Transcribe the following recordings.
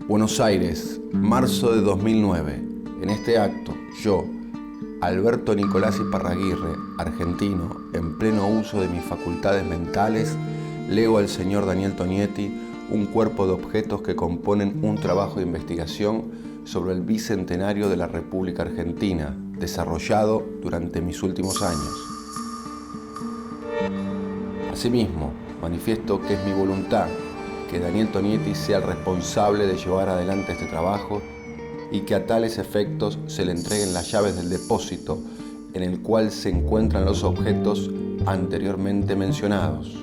Buenos Aires, marzo de 2009. En este acto, yo, Alberto Nicolás Iparraguirre, argentino, en pleno uso de mis facultades mentales, leo al señor Daniel Tonietti un cuerpo de objetos que componen un trabajo de investigación sobre el bicentenario de la República Argentina, desarrollado durante mis últimos años. Asimismo, manifiesto que es mi voluntad que Daniel Tonietti sea el responsable de llevar adelante este trabajo y que a tales efectos se le entreguen las llaves del depósito en el cual se encuentran los objetos anteriormente mencionados.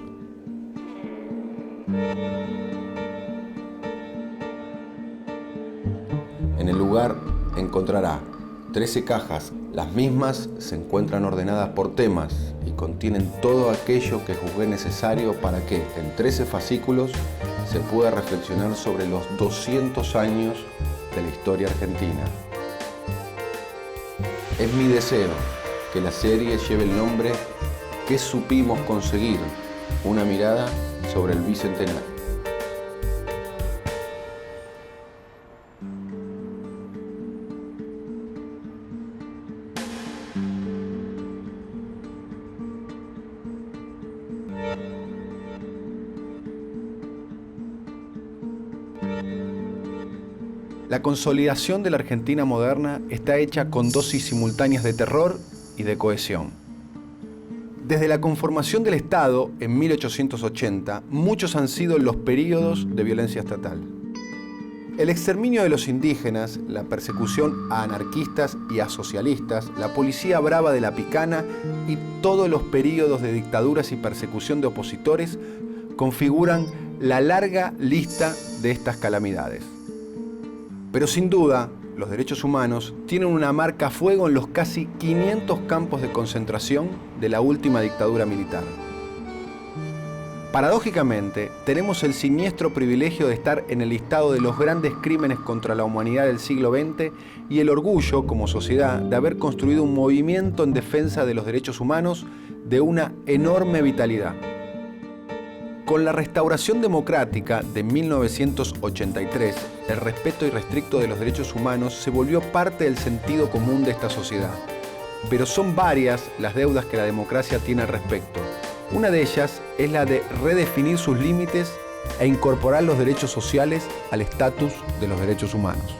En el lugar encontrará 13 cajas. Las mismas se encuentran ordenadas por temas y contienen todo aquello que juzgué necesario para que, en 13 fascículos, se pueda reflexionar sobre los 200 años de la historia argentina. Es mi deseo que la serie lleve el nombre ¿Qué supimos conseguir? Una mirada sobre el bicentenario. La consolidación de la Argentina moderna está hecha con dosis simultáneas de terror y de cohesión. Desde la conformación del Estado en 1880, muchos han sido los períodos de violencia estatal. El exterminio de los indígenas, la persecución a anarquistas y a socialistas, la policía brava de la picana y todos los períodos de dictaduras y persecución de opositores configuran la larga lista de estas calamidades. Pero sin duda, los derechos humanos tienen una marca a fuego en los casi 500 campos de concentración de la última dictadura militar. Paradójicamente, tenemos el siniestro privilegio de estar en el listado de los grandes crímenes contra la humanidad del siglo XX y el orgullo, como sociedad, de haber construido un movimiento en defensa de los derechos humanos de una enorme vitalidad. Con la restauración democrática de 1983, el respeto irrestricto de los derechos humanos se volvió parte del sentido común de esta sociedad. Pero son varias las deudas que la democracia tiene al respecto. Una de ellas es la de redefinir sus límites e incorporar los derechos sociales al estatus de los derechos humanos.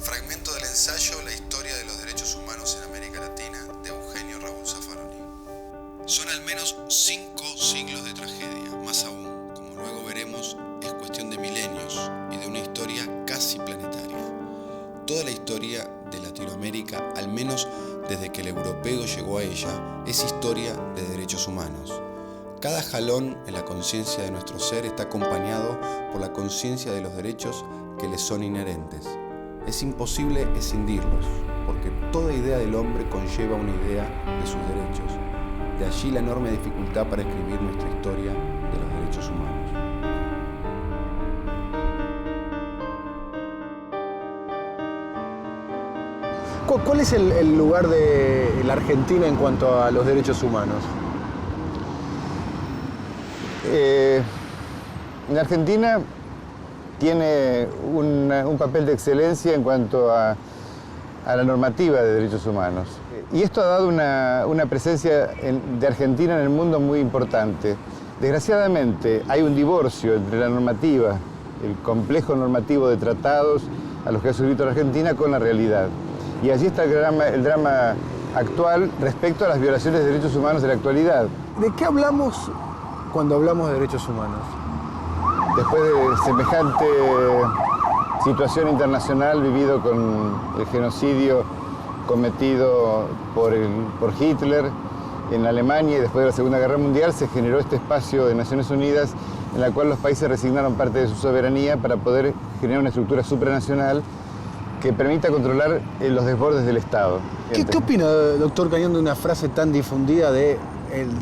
Fragmento del ensayo La historia de los derechos humanos en América Latina de Eugenio Raúl Zaffaroni. Son al menos 5 siglos de tragedia, más aún, como luego veremos, es cuestión de milenios y de una historia casi planetaria. Toda la historia de Latinoamérica, al menos desde que el europeo llegó a ella, es historia de derechos humanos. Cada jalón en la conciencia de nuestro ser está acompañado por la conciencia de los derechos que les son inherentes. Es imposible escindirlos, porque toda idea del hombre conlleva una idea de sus derechos. De allí la enorme dificultad para escribir nuestra historia de los derechos humanos. ¿Cuál es el lugar de la Argentina en cuanto a los derechos humanos? La Argentina tiene un papel de excelencia en cuanto a la normativa de derechos humanos. Y esto ha dado una presencia de Argentina en el mundo muy importante. Desgraciadamente, hay un divorcio entre la normativa, el complejo normativo de tratados a los que ha suscrito la Argentina, con la realidad. Y allí está el drama actual respecto a las violaciones de derechos humanos de la actualidad. ¿De qué hablamos cuando hablamos de derechos humanos? Después de semejante situación internacional vivido con el genocidio cometido por Hitler en Alemania y después de la Segunda Guerra Mundial, se generó este espacio de Naciones Unidas en la cual los países resignaron parte de su soberanía para poder generar una estructura supranacional que permita controlar los desbordes del Estado. ¿Qué opina, doctor Cañón, de una frase tan difundida de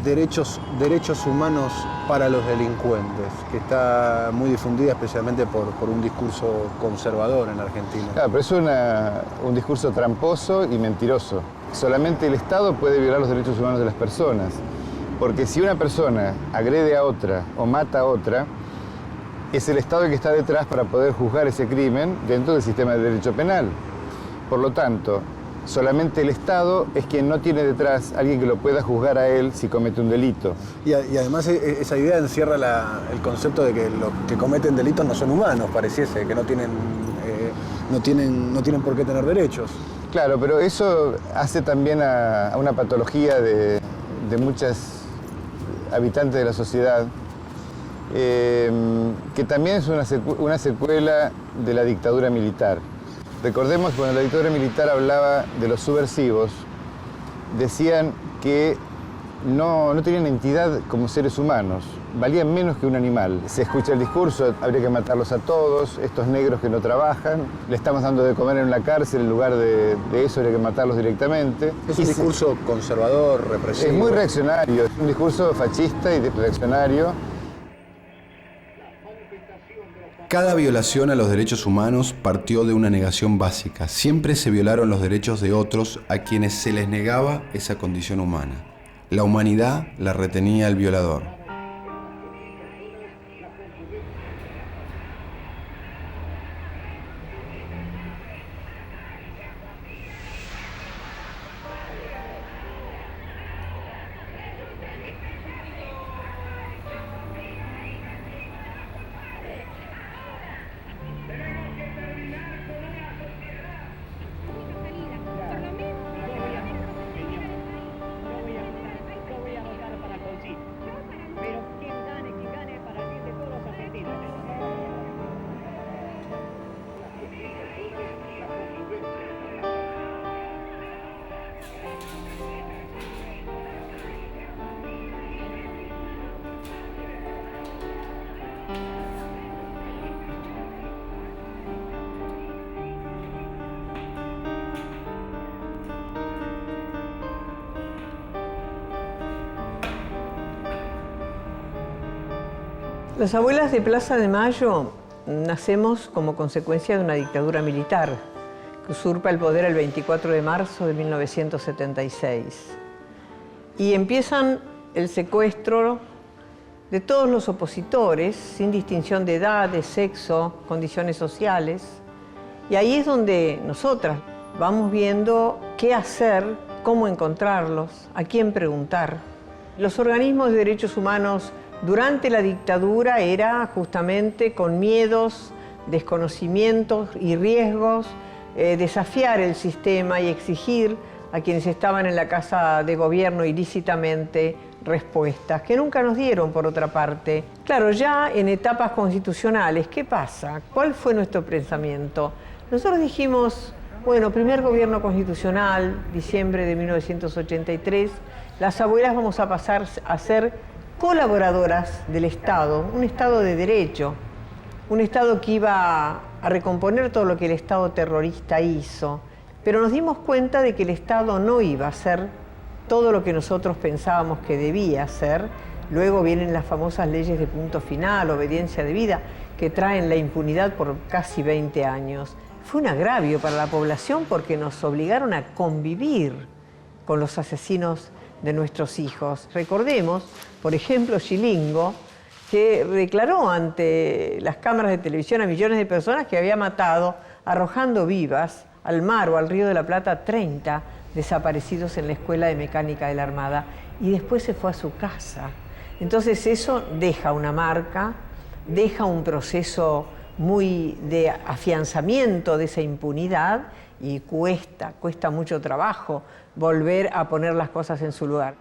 derechos humanos para los delincuentes, que está muy difundida especialmente por un discurso conservador en Argentina? Claro, pero es un discurso tramposo y mentiroso. Solamente el Estado puede violar los derechos humanos de las personas, porque si una persona agrede a otra o mata a otra, es el Estado el que está detrás para poder juzgar ese crimen dentro del sistema de derecho penal. Por lo tanto, solamente el Estado es quien no tiene detrás a alguien que lo pueda juzgar a él si comete un delito. Y además esa idea encierra el concepto de que los que cometen delitos no son humanos, pareciese, que no tienen por qué tener derechos. Claro, pero eso hace también a una patología de muchas habitantes de la sociedad, que también es una secuela de la dictadura militar. Recordemos que cuando la dictadura militar hablaba de los subversivos, decían que no tenían entidad como seres humanos, valían menos que un animal. Se escucha el discurso, habría que matarlos a todos, estos negros que no trabajan, le estamos dando de comer en la cárcel, en lugar de eso habría que matarlos directamente. Es un discurso conservador, represivo. Es muy reaccionario, es un discurso fascista y reaccionario. Cada violación a los derechos humanos partió de una negación básica. Siempre se violaron los derechos de otros a quienes se les negaba esa condición humana. La humanidad la retenía el violador. Las abuelas de Plaza de Mayo nacemos como consecuencia de una dictadura militar que usurpa el poder el 24 de marzo de 1976. Y empiezan el secuestro de todos los opositores, sin distinción de edad, de sexo, condiciones sociales. Y ahí es donde nosotras vamos viendo qué hacer, cómo encontrarlos, a quién preguntar. Los organismos de derechos humanos durante la dictadura era justamente con miedos, desconocimientos y riesgos, desafiar el sistema y exigir a quienes estaban en la casa de gobierno ilícitamente respuestas, que nunca nos dieron por otra parte. Claro, ya en etapas constitucionales, ¿qué pasa? ¿Cuál fue nuestro pensamiento? Nosotros dijimos, bueno, primer gobierno constitucional, diciembre de 1983, las abuelas vamos a pasar a ser colaboradoras del Estado, un Estado de derecho, un Estado que iba a recomponer todo lo que el Estado terrorista hizo, pero nos dimos cuenta de que el Estado no iba a hacer todo lo que nosotros pensábamos que debía hacer. Luego vienen las famosas leyes de punto final, obediencia debida, que traen la impunidad por casi 20 años. Fue un agravio para la población porque nos obligaron a convivir con los asesinos de nuestros hijos. Recordemos, por ejemplo, Scilingo, que declaró ante las cámaras de televisión a millones de personas que había matado, arrojando vivas al mar o al Río de la Plata, 30 desaparecidos en la Escuela de Mecánica de la Armada. Y después se fue a su casa. Entonces eso deja una marca, deja un proceso muy de afianzamiento de esa impunidad y cuesta mucho trabajo volver a poner las cosas en su lugar.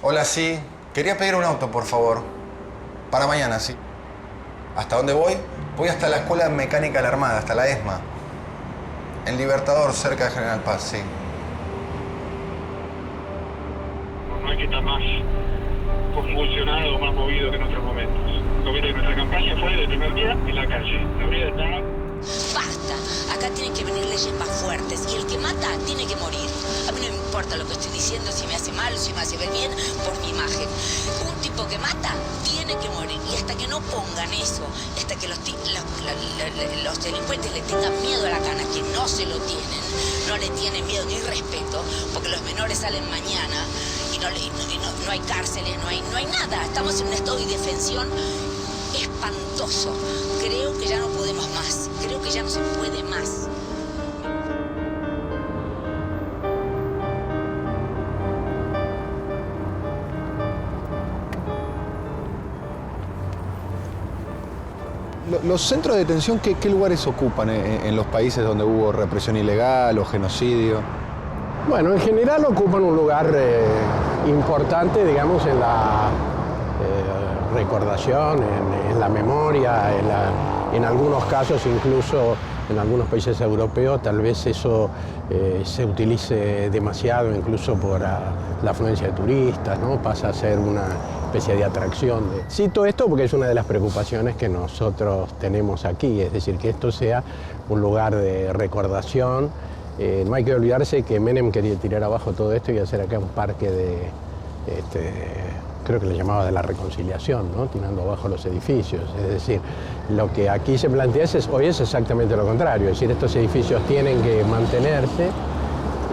Hola, sí. Quería pedir un auto, por favor. Para mañana, sí. ¿Hasta dónde voy? Voy hasta la Escuela de Mecánica de la Armada, hasta la ESMA. En Libertador, cerca de General Paz, sí. No hay que estar más convulsionado, más movido que en otros momentos. Lo que nuestra campaña fue el primer día en la calle. La brigada estaba... Basta, acá tienen que venir leyes más fuertes y el que mata tiene que morir. A mí no me importa lo que estoy diciendo, si me hace mal o si me hace ver bien por mi imagen. Un tipo que mata tiene que morir y hasta que no pongan eso, hasta que los delincuentes le tengan miedo a la cana, que no se lo tienen, no le tienen miedo ni respeto, porque los menores salen mañana y no hay cárceles, no hay nada. Estamos en un estado de indefensión espantoso. Creo que ya no podemos más. Creo que ya no se puede más. ¿Los centros de detención qué lugares ocupan en los países donde hubo represión ilegal o genocidio? Bueno, en general ocupan un lugar importante, digamos, en la recordación, en la memoria, en algunos casos, incluso en algunos países europeos, tal vez eso se utilice demasiado, incluso por la afluencia de turistas, ¿no? Pasa a ser una especie de atracción. Cito esto porque es una de las preocupaciones que nosotros tenemos aquí, es decir, que esto sea un lugar de recordación. No hay que olvidarse que Menem quería tirar abajo todo esto y hacer acá un parque de, creo que le llamaba de la reconciliación, ¿no? Tirando abajo los edificios. Es decir, lo que aquí se plantea hoy es exactamente lo contrario. Es decir, estos edificios tienen que mantenerse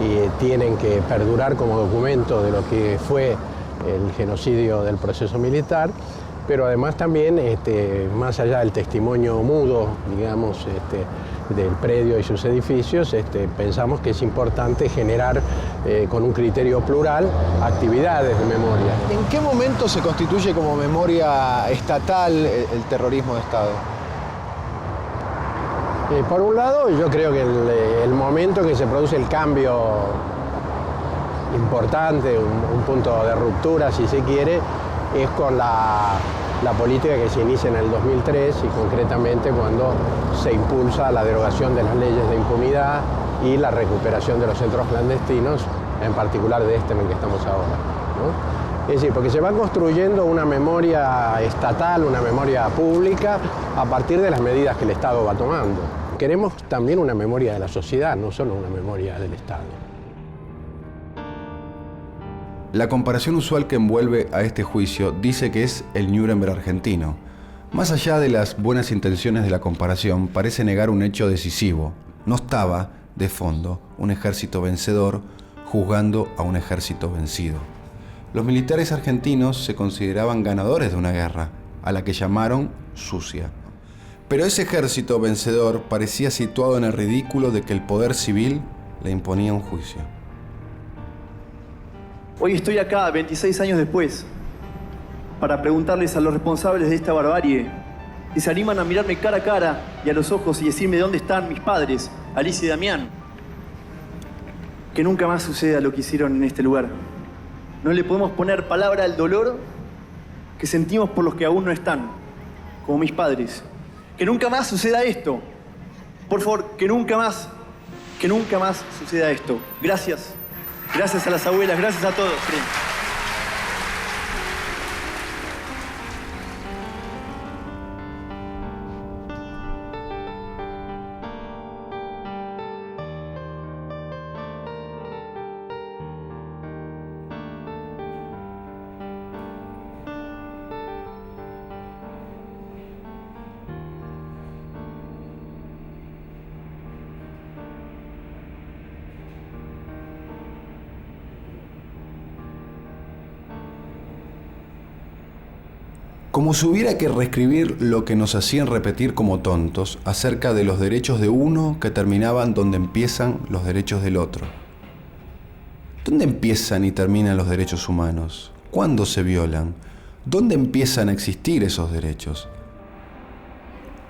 y tienen que perdurar como documento de lo que fue el genocidio del proceso militar, pero además también, más allá del testimonio mudo, digamos, del predio y sus edificios, pensamos que es importante generar con un criterio plural actividades de memoria. ¿En qué momento se constituye como memoria estatal el terrorismo de Estado? Por un lado, yo creo que el momento en que se produce el cambio importante, un punto de ruptura, si se quiere, es con la política que se inicia en el 2003 y concretamente cuando se impulsa la derogación de las leyes de impunidad y la recuperación de los centros clandestinos, en particular de en el que estamos ahora, ¿no? Es decir, porque se va construyendo una memoria estatal, una memoria pública, a partir de las medidas que el Estado va tomando. Queremos también una memoria de la sociedad, no solo una memoria del Estado. La comparación usual que envuelve a este juicio dice que es el Nuremberg argentino. Más allá de las buenas intenciones de la comparación, parece negar un hecho decisivo. No estaba, de fondo, un ejército vencedor juzgando a un ejército vencido. Los militares argentinos se consideraban ganadores de una guerra, a la que llamaron sucia. Pero ese ejército vencedor parecía situado en el ridículo de que el poder civil le imponía un juicio. Hoy estoy acá, 26 años después, para preguntarles a los responsables de esta barbarie si se animan a mirarme cara a cara y a los ojos y decirme dónde están mis padres, Alicia y Damián. Que nunca más suceda lo que hicieron en este lugar. No le podemos poner palabra al dolor que sentimos por los que aún no están, como mis padres. Que nunca más suceda esto. Por favor, que nunca más suceda esto. Gracias. Gracias a las abuelas, gracias a todos. Como si hubiera que reescribir lo que nos hacían repetir como tontos acerca de los derechos de uno que terminaban donde empiezan los derechos del otro. ¿Dónde empiezan y terminan los derechos humanos? ¿Cuándo se violan? ¿Dónde empiezan a existir esos derechos?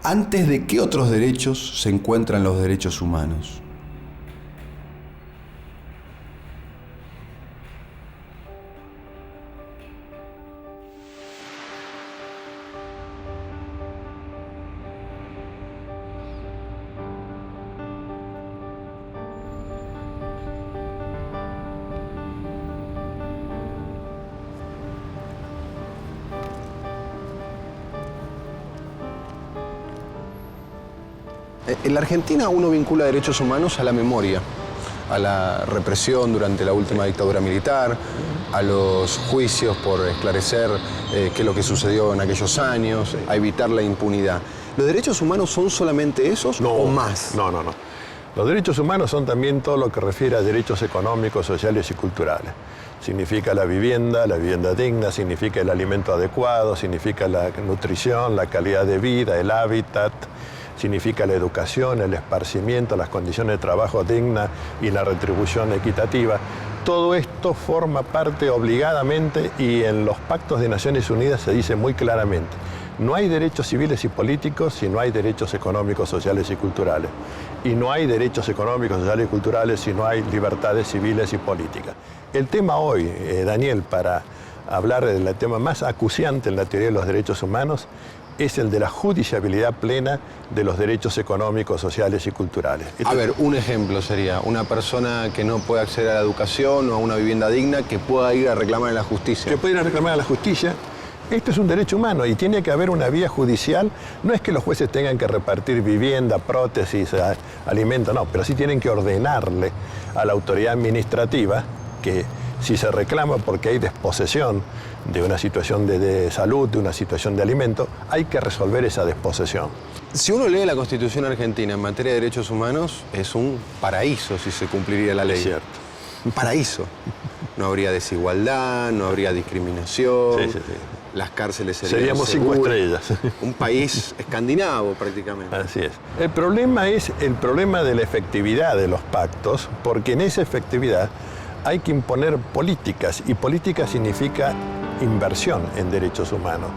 ¿Antes de qué otros derechos se encuentran los derechos humanos? En la Argentina uno vincula derechos humanos a la memoria, a la represión durante la última dictadura militar, a los juicios por esclarecer qué es lo que sucedió en aquellos años, a evitar la impunidad. ¿Los derechos humanos son solamente esos o más? No. Los derechos humanos son también todo lo que refiere a derechos económicos, sociales y culturales. Significa la vivienda digna, significa el alimento adecuado, significa la nutrición, la calidad de vida, el hábitat, significa la educación, el esparcimiento, las condiciones de trabajo dignas y la retribución equitativa. Todo esto forma parte obligadamente y en los pactos de Naciones Unidas se dice muy claramente: no hay derechos civiles y políticos si no hay derechos económicos, sociales y culturales. Y no hay derechos económicos, sociales y culturales si no hay libertades civiles y políticas. El tema hoy, Daniel, para hablar del tema más acuciante en la teoría de los derechos humanos, es el de la judiciabilidad plena de los derechos económicos, sociales y culturales. A ver, un ejemplo sería una persona que no puede acceder a la educación o a una vivienda digna que pueda ir a reclamar en la justicia. Que pueda ir a reclamar a la justicia. Esto es un derecho humano y tiene que haber una vía judicial. No es que los jueces tengan que repartir vivienda, prótesis, alimento, no, pero sí tienen que ordenarle a la autoridad administrativa que si se reclama porque hay desposesión de una situación de salud, de una situación de alimento, hay que resolver esa desposesión. Si uno lee la Constitución argentina en materia de derechos humanos, es un paraíso si se cumpliría la ley. Es cierto. Un paraíso. No habría desigualdad, no habría discriminación. Sí. Las cárceles serían Seríamos seguras. 5 estrellas. Un país escandinavo prácticamente. Así es. El problema es el problema de la efectividad de los pactos, porque en esa efectividad hay que imponer políticas, y política significa inversión en derechos humanos.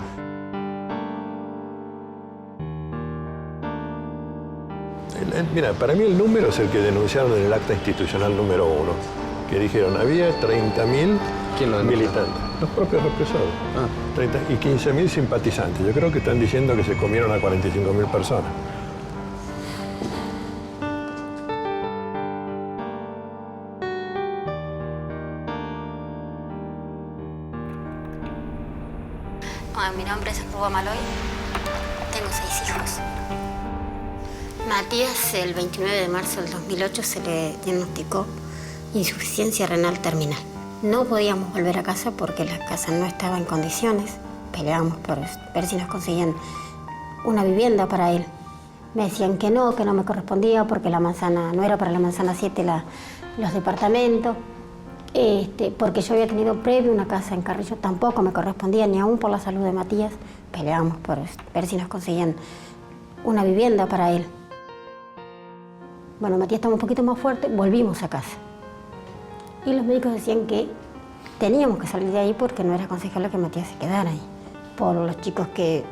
Mira, para mí el número es el que denunciaron en el acta institucional número 1, que dijeron había 30.000 militantes, los propios represores, 30 y 15.000 simpatizantes. Yo creo que están diciendo que se comieron a 45.000 personas. Mi nombre es Rúa Maloy, tengo 6 hijos. Matías, el 29 de marzo del 2008 se le diagnosticó insuficiencia renal terminal. No podíamos volver a casa porque la casa no estaba en condiciones. Peleábamos por ver si nos conseguían una vivienda para él. Me decían que no me correspondía porque la manzana, no era para la manzana 7 los departamentos. Porque yo había tenido previo una casa en Carrillo, tampoco me correspondía, ni aún por la salud de Matías. Peleábamos por ver si nos conseguían una vivienda para él. Bueno, Matías estaba un poquito más fuerte, volvimos a casa. Y los médicos decían que teníamos que salir de ahí porque no era aconsejable que Matías se quedara ahí. Por los chicos que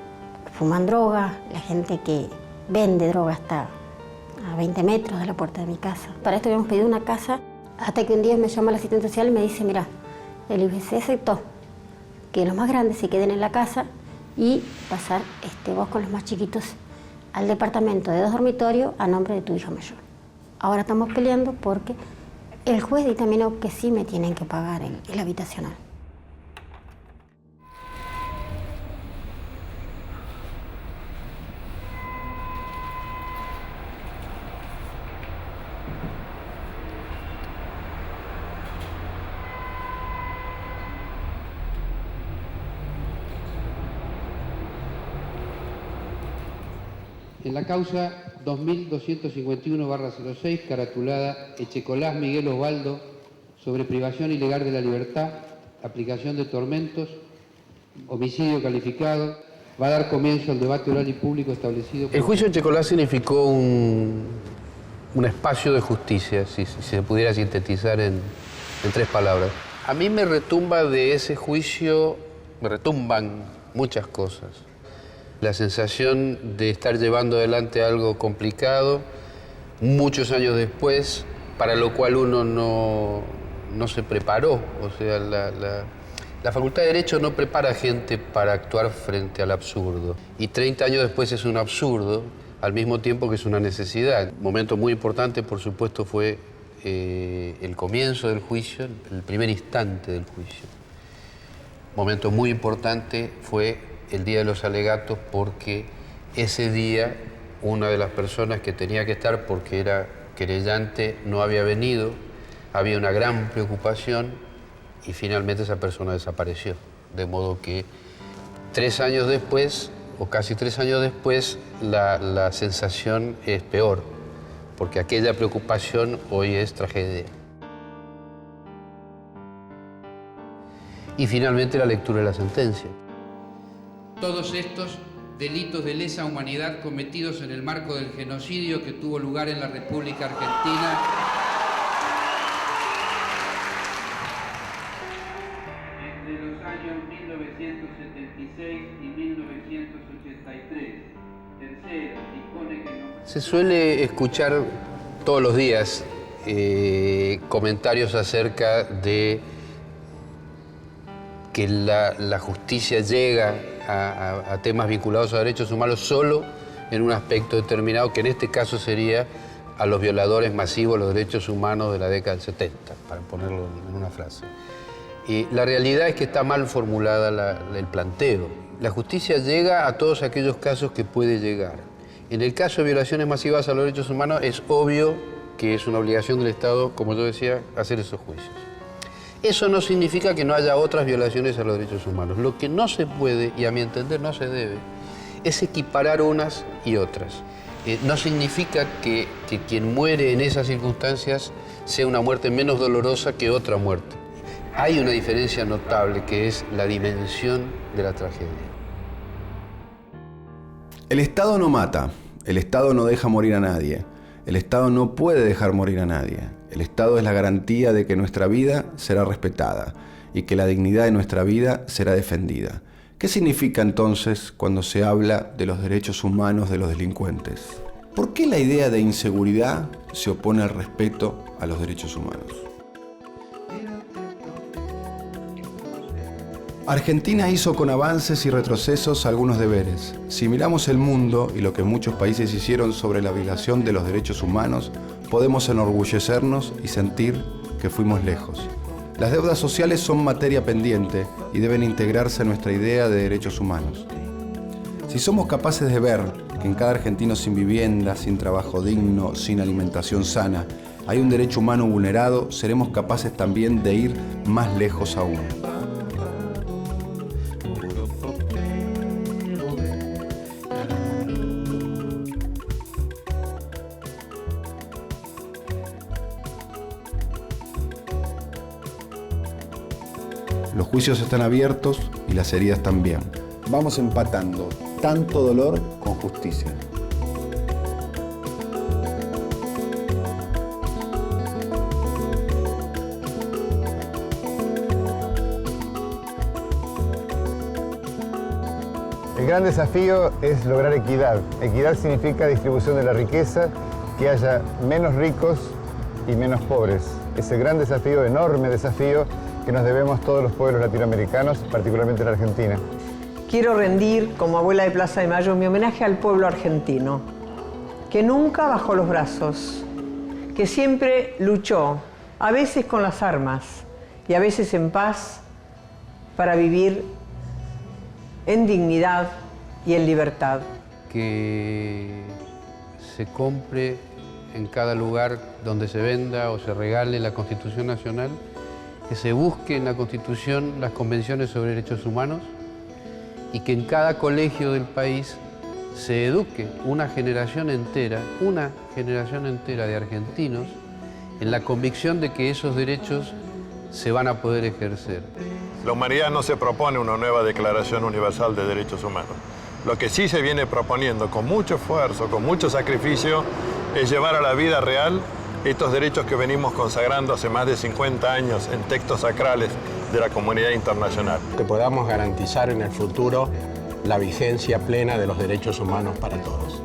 fuman droga, la gente que vende droga hasta a 20 metros de la puerta de mi casa. Para esto habíamos pedido una casa. Hasta que un día me llama el asistente social y me dice, mira, el IBC aceptó que los más grandes se queden en la casa y pasar vos con los más chiquitos al departamento de 2 dormitorios a nombre de tu hija mayor. Ahora estamos peleando porque el juez dictaminó que sí me tienen que pagar el habitacional. En la causa 2251/06, caratulada Echecolás Miguel Osvaldo, sobre privación ilegal de la libertad, aplicación de tormentos, homicidio calificado, va a dar comienzo al debate oral y público establecido. El juicio de Echecolás significó un espacio de justicia, si se pudiera sintetizar en 3 palabras. A mí me retumba de ese juicio, me retumban muchas cosas. La sensación de estar llevando adelante algo complicado, muchos años después, para lo cual uno no se preparó. O sea, la Facultad de Derecho no prepara gente para actuar frente al absurdo. Y 30 años después es un absurdo, al mismo tiempo que es una necesidad. Un momento muy importante, por supuesto, fue el comienzo del juicio, el primer instante del juicio. Momento muy importante fue el día de los alegatos, porque ese día una de las personas que tenía que estar, porque era querellante, no había venido, había una gran preocupación y finalmente esa persona desapareció. De modo que 3 años después, o casi 3 años después, la sensación es peor, porque aquella preocupación hoy es tragedia. Y finalmente la lectura de la sentencia. Todos estos delitos de lesa humanidad cometidos en el marco del genocidio que tuvo lugar en la República Argentina entre los años 1976 y 1983. Tercero, dispone que no... Se suele escuchar todos los días comentarios acerca de que la justicia llega a temas vinculados a derechos humanos solo en un aspecto determinado, que en este caso sería a los violadores masivos de los derechos humanos de la década del 70, para ponerlo en una frase. Y la realidad es que está mal formulada el planteo. La justicia llega a todos aquellos casos que puede llegar. En el caso de violaciones masivas a los derechos humanos es obvio que es una obligación del Estado, como yo decía, hacer esos juicios. Eso no significa que no haya otras violaciones a los derechos humanos. Lo que no se puede, y a mi entender no se debe, es equiparar unas y otras. No significa que quien muere en esas circunstancias sea una muerte menos dolorosa que otra muerte. Hay una diferencia notable, que es la dimensión de la tragedia. El Estado no mata, el Estado no deja morir a nadie, el Estado no puede dejar morir a nadie. El Estado es la garantía de que nuestra vida será respetada y que la dignidad de nuestra vida será defendida. ¿Qué significa entonces cuando se habla de los derechos humanos de los delincuentes? ¿Por qué la idea de inseguridad se opone al respeto a los derechos humanos? Argentina hizo con avances y retrocesos algunos deberes. Si miramos el mundo y lo que muchos países hicieron sobre la violación de los derechos humanos, podemos enorgullecernos y sentir que fuimos lejos. Las deudas sociales son materia pendiente y deben integrarse a nuestra idea de derechos humanos. Si somos capaces de ver que en cada argentino sin vivienda, sin trabajo digno, sin alimentación sana, hay un derecho humano vulnerado, seremos capaces también de ir más lejos aún. Los juicios están abiertos y las heridas también. Vamos empatando tanto dolor con justicia. El gran desafío es lograr equidad. Equidad significa distribución de la riqueza, que haya menos ricos y menos pobres. Es el gran desafío, enorme desafío, que nos debemos todos los pueblos latinoamericanos, particularmente la Argentina. Quiero rendir, como abuela de Plaza de Mayo, mi homenaje al pueblo argentino, que nunca bajó los brazos, que siempre luchó, a veces con las armas y a veces en paz, para vivir en dignidad y en libertad. Que se compre en cada lugar donde se venda o se regale la Constitución Nacional, que se busque en la Constitución las convenciones sobre derechos humanos y que en cada colegio del país se eduque una generación entera de argentinos en la convicción de que esos derechos se van a poder ejercer. La humanidad no se propone una nueva Declaración Universal de Derechos Humanos. Lo que sí se viene proponiendo con mucho esfuerzo, con mucho sacrificio, es llevar a la vida real estos derechos que venimos consagrando hace más de 50 años en textos sacrales de la comunidad internacional. Que podamos garantizar en el futuro la vigencia plena de los derechos humanos para todos.